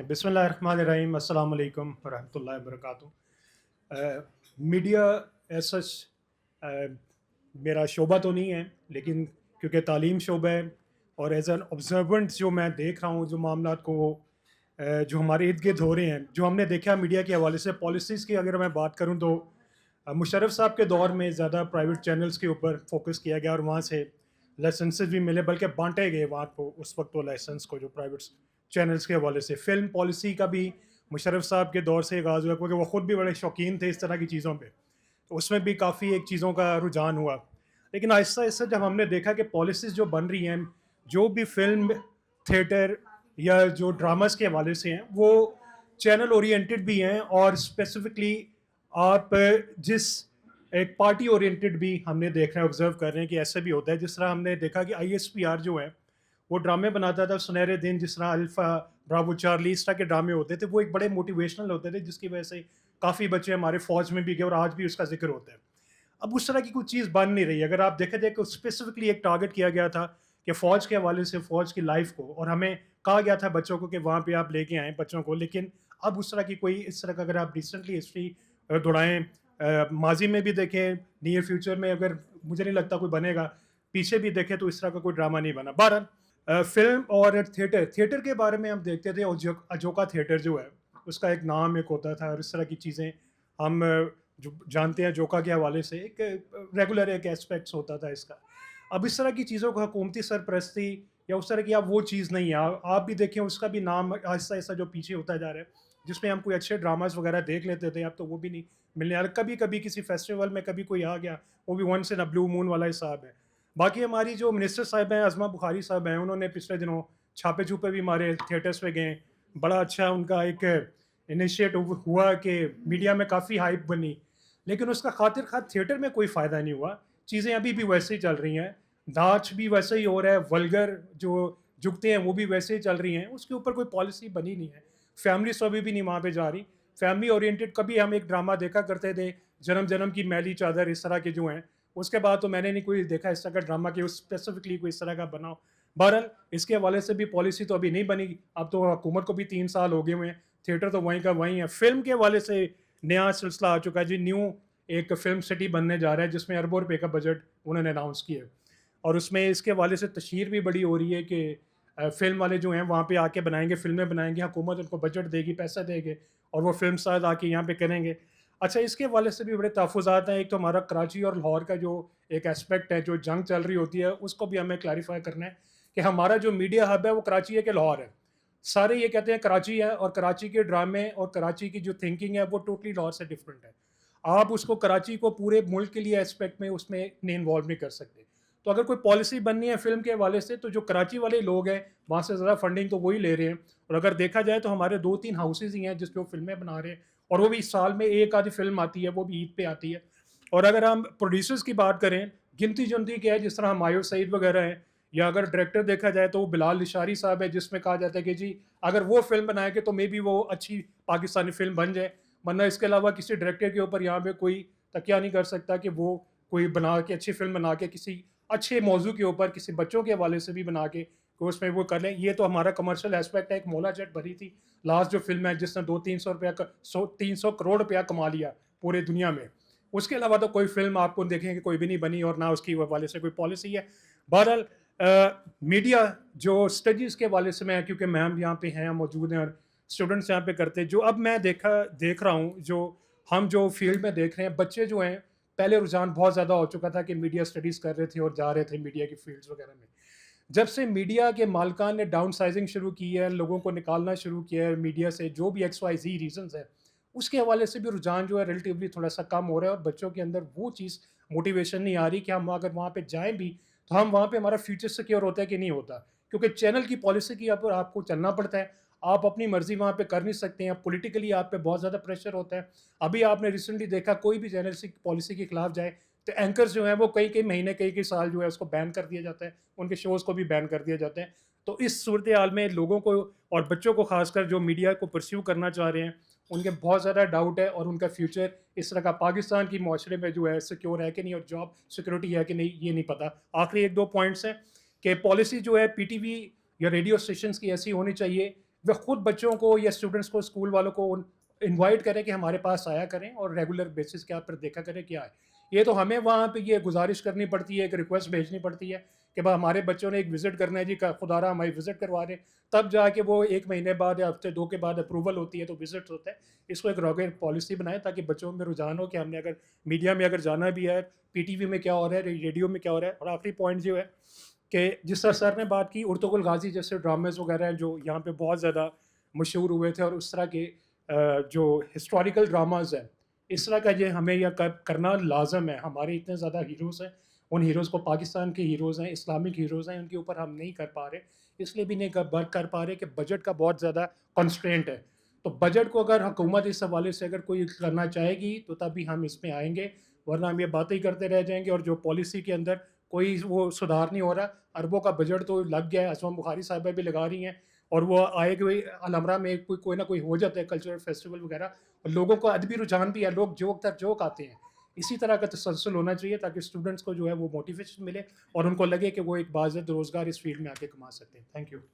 बिस्मिल्लाहिर्रहमानिर्रहीम अस्सलाम वालेकुम वरहमतुल्लाहि वबरकातुहू। मीडिया एज सच मेरा शोबा तो नहीं है, लेकिन क्योंकि तालीम शोबा है और एज एन ऑब्जर्वेंट जो मैं देख रहा हूँ जो मामलात को जो हमारे इर्द गिर्द हो रहे हैं, जो हमने देखा मीडिया के हवाले से पॉलिसीज़ की अगर मैं बात करूँ तो मुशर्रफ साहब के दौर में ज़्यादा प्राइवेट चैनल्स के ऊपर फोकस किया गया और वहाँ से लाइसेंसेस भी मिले, बल्कि बांटे गए वहाँ को उस वक्त वो लाइसेंस को जो प्राइवेट चैनल्स के हवाले से। फ़िल्म पॉलिसी का भी मुशर्रफ साहब के दौर से आगाज़ हुआ, क्योंकि वो ख़ुद भी बड़े शौकीन थे इस तरह की चीज़ों पे, तो उसमें भी काफ़ी एक चीज़ों का रुझान हुआ। लेकिन आहिस्ता आहिस्ता जब हमने देखा कि पॉलिसीज़ जो बन रही हैं, जो भी फ़िल्म, थिएटर या जो ड्रामास के हवाले से हैं, वो चैनल ओरिएंटेड भी हैं और स्पेसिफिकली आप जिस एक पार्टी ओरिएंटेड भी हमने देख रहे हैं, ऑब्जर्व कर रहे हैं कि ऐसा भी होता है। जिस तरह हमने देखा कि आईएसपीआर जो है वो ड्रामे बनाता था, सुनहरे दिन, जिस तरह अल्फा, ब्रावो, चार्ली, इस तरह के ड्रामे होते थे, वो एक बड़े मोटिवेशनल होते थे, जिसकी वजह से काफ़ी बच्चे हमारे फ़ौज में भी गए और आज भी उसका जिक्र होता है। अब उस तरह की कोई चीज़ बन नहीं रही। अगर आप देखा जाए कि स्पेसिफिकली एक टारगेट किया गया था कि फ़ौज के हवाले से फ़ौज की लाइफ को, और हमें कहा गया था बच्चों को कि वहाँ पे आप लेके आएँ बच्चों को, लेकिन अब उस तरह की कोई इस तरह का अगर आप रिसेंटली हिस्ट्री दौड़ाएँ, माजी में भी देखें, नियर फ्यूचर में अगर मुझे नहीं लगता कोई बनेगा, पीछे भी देखें तो इस तरह का कोई ड्रामा नहीं बना। बहरहाल फ़िल्म और थिएटर के बारे में हम देखते थे, अजोका थिएटर जो है उसका एक नाम एक होता था और इस तरह की चीज़ें हम जो जानते हैं जोका के हवाले से एक रेगुलर एक एस्पेक्ट्स होता था इसका। अब इस तरह की चीज़ों को हुकूमती सरपरस्ती या उस तरह की अब वो चीज़ नहीं है। आप भी देखें उसका भी नाम आहिस्ता आहिस्ता जो पीछे होता जा रहा है, जिसमें हम कोई अच्छे ड्रामास वगैरह देख लेते थे, अब तो वो भी नहीं मिलने वाला। कभी कभी किसी फेस्टिवल में कभी कोई आ गया, वो भी once in a blue moon वाला हिसाब है। बाकी हमारी जो मिनिस्टर साहब हैं, अज़मा बुखारी साहब हैं, उन्होंने पिछले दिनों छापे छुपे भी मारे, थिएटर्स पे गए, बड़ा अच्छा उनका एक इनिशिएटिव हुआ कि मीडिया में काफ़ी हाइप बनी, लेकिन उसका खातिर खा थिएटर में कोई फ़ायदा नहीं हुआ। चीज़ें अभी भी वैसे ही चल रही हैं, नाच भी वैसे ही हो रहा है, वल्गर जो जुगते हैं वो भी वैसे ही चल रही हैं, उसके ऊपर कोई पॉलिसी बनी नहीं है। फैमिली अभी भी नहीं वहाँ पे जा रही। फैमिली ओरिएंटेड कभी हम एक ड्रामा देखा करते थे, जन्म जन्म की मैली चादर, इस तरह के जो हैं, उसके बाद तो मैंने नहीं कोई देखा इस तरह का ड्रामा कि उस स्पेसिफिकली कोई इस तरह का बनाओ। बहरहाल इसके हवाले से भी पॉलिसी तो अभी नहीं बनी, अब तो हुकूमत को भी 3 साल हो गए हुए हैं, थिएटर तो वहीं का वहीं है। फिल्म के हवाले से नया सिलसिला आ चुका है जी, न्यू एक फिल्म सिटी बनने जा रहा है जिसमें अरबों रुपए का बजट उन्होंने अनाउंस किया है, और उसमें इसके हवाले से तशहीर भी बड़ी हो रही है कि फिल्म वाले जो हैं वहाँ पे आके बनाएंगे, फिल्में बनाएंगे, हुकूमत उनको बजट देगी, पैसा देगी और वो फिल्म साज आके यहाँ पे करेंगे। अच्छा, इसके हवाले से भी बड़े तहफ़्फ़ुज़ात हैं। एक तो हमारा कराची और लाहौर का जो एक एस्पेक्ट है, जो जंग चल रही होती है, उसको भी हमें क्लैरिफाई करना है कि हमारा जो मीडिया हब है वो कराची है कि लाहौर है। सारे ये कहते हैं कराची है, और कराची के ड्रामे और कराची की जो थिंकिंग है वो टोटली लाहौर से डिफरेंट है। आप उसको कराची को पूरे मुल्क के लिए एस्पेक्ट में उसमें नहीं इन्वॉल्व नहीं कर सकते। तो अगर कोई पॉलिसी बननी है फ़िल्म के हवाले से, तो जो कराची वाले लोग हैं वहाँ से ज़्यादा फंडिंग तो वही ले रहे हैं, और अगर देखा जाए तो हमारे 2-3 हाउसेज़ ही हैं जिस पे वो फ़िल्में बना रहे हैं, और वो भी साल में एक आधी फ़िल्म आती है, वो भी ईद पे आती है। और अगर हम प्रोड्यूसर्स की बात करें, गिनती-चुनती क्या है, जिस तरह हुमायूं सईद वगैरह हैं, या अगर डायरेक्टर देखा जाए तो वो बिलाल निशारी साहब है, जिसमें कहा जाता है कि जी अगर वो फ़िल्म बनाएँगे तो मे बी वो अच्छी पाकिस्तानी फ़िल्म बन जाए, वरना इसके अलावा किसी डायरेक्टर के ऊपर यहाँ पे कोई तकिया नहीं कर सकता कि वो कोई बना के अच्छी फ़िल्म बना के किसी अच्छे मौजू के ऊपर किसी बच्चों के हवाले से भी बना के उसमें वो कर लें। ये तो हमारा कमर्शियल एस्पेक्ट है। एक मौला जेट भरी थी लास्ट जो फिल्म है, जिसने 300 करोड़ रुपया कमा लिया पूरे दुनिया में। उसके अलावा तो कोई फिल्म आपको देखेंगे कोई भी नहीं बनी, और ना उसकी हवाले से कोई पॉलिसी है। बहरहाल मीडिया जो स्टडीज़ के हवाले से, मैं क्योंकि मैम यहाँ पे हैं, मौजूद हैं, और स्टूडेंट्स यहाँ पे करते हैं, जो अब मैं देख रहा हूँ, जो हम जो फील्ड में देख रहे हैं, बच्चे जो हैं, पहले रुझान बहुत ज़्यादा हो चुका था कि मीडिया स्टडीज़ कर रहे थे और जा रहे थे मीडिया की फील्ड्स वगैरह में। जब से मीडिया के मालिकान ने डाउन साइजिंग शुरू की है, लोगों को निकालना शुरू किया है मीडिया से, जो भी एक्स वाई जी रीजंस है, उसके हवाले से भी रुझान जो है रिलेटिवली थोड़ा सा कम हो रहा है, और बच्चों के अंदर वो चीज़ मोटिवेशन नहीं आ रही कि हम अगर वहाँ पे जाएं भी तो हम वहाँ पे हमारा फ्यूचर सिक्योर होता है कि नहीं होता, क्योंकि चैनल की पॉलिसी की पर आपको चलना पड़ता है। आप अपनी मर्जी वहाँ पे कर नहीं सकते हैं, पॉलिटिकली आप पे बहुत ज़्यादा प्रेशर होता है। अभी आपने रिसेंटली देखा, कोई भी चैनल से पॉलिसी के खिलाफ जाए तो एंकर्स जो हैं वो कई कई महीने कई कई साल जो है उसको बैन कर दिया जाता है, उनके शोज़ को भी बैन कर दिया जाता है। तो इस सूरत हाल में लोगों को और बच्चों को खासकर जो मीडिया को परस्यू करना चाह रहे हैं, उनके बहुत ज़्यादा डाउट है, और उनका फ्यूचर इस तरह का पाकिस्तान की माशरे में जो है सिक्योर है कि नहीं, और जॉब सिक्योरिटी है कि नहीं, ये नहीं पता। आखिरी 1-2 पॉइंट्स हैं कि पॉलिसी जो है पीटीवी या रेडियो स्टेशंस की ऐसी होनी चाहिए वह खुद बच्चों को या स्टूडेंट्स को, स्कूल वालों को इनवाइट करें कि हमारे पास आया करें और रेगुलर बेसिस के पर देखा करें क्या है। ये तो हमें वहाँ पे ये गुजारिश करनी पड़ती है, एक रिक्वेस्ट भेजनी पड़ती है कि भाई हमारे बच्चों ने एक विज़िट करना है जी, खुदारा हमारी विज़िट करवा रहे हैं, तब जाके वो 1 महीने बाद या हफ्ते 2 के बाद अप्रूवल होती है तो विज़िट होता है। इसको एक रेगुलर पॉलिसी बनाएं ताकि बच्चों में रुझान हो कि हमने अगर मीडिया में अगर जाना भी है, पीटीवी में क्या हो रहा है, रेडियो में क्या हो रहा है। और आखिरी पॉइंट जो है कि जिस तरह सर ने बात की, उर्तुगुल गाजी जैसे ड्रामेज़ वगैरह हैं जो यहाँ पे बहुत ज़्यादा मशहूर हुए थे, और उस तरह के जो हिस्टोरिकल ड्रामाज हैं, इस तरह का ये हमें यह करना लाजम है। हमारे इतने ज़्यादा हीरोज़ हैं, उन हीरोज़ को पाकिस्तान के हीरोज़ हैं, इस्लामिक हीरोज़ हैं, उनके ऊपर हम नहीं कर पा रहे, इसलिए भी नहीं कर पा रहे कि बजट का बहुत ज़्यादा कंस्ट्रेंट है। तो बजट को अगर हुकूमत इस हवाले से अगर कोई करना चाहेगी तो तभी हम इसमें आएंगे, वरना हम ये बातें ही करते रह जाएंगे और जो पॉलिसी के अंदर कोई वो सुधार नहीं हो रहा। अरबों का बजट तो लग गया है, असमा बुखारी साहिबा भी लगा रही हैं, और वो आए कि अलमरा में कोई ना कोई हो जाता है कल्चरल फेस्टिवल वगैरह, और लोगों को अदबी रुझान भी है, लोग जोक तर जोक आते हैं। इसी तरह का तसलसल होना चाहिए ताकि स्टूडेंट्स को जो है वो मोटिवेशन मिले और उनको लगे कि वो एक बाज़त रोज़गार इस फील्ड में आके कमा सकते हैं। Thank you.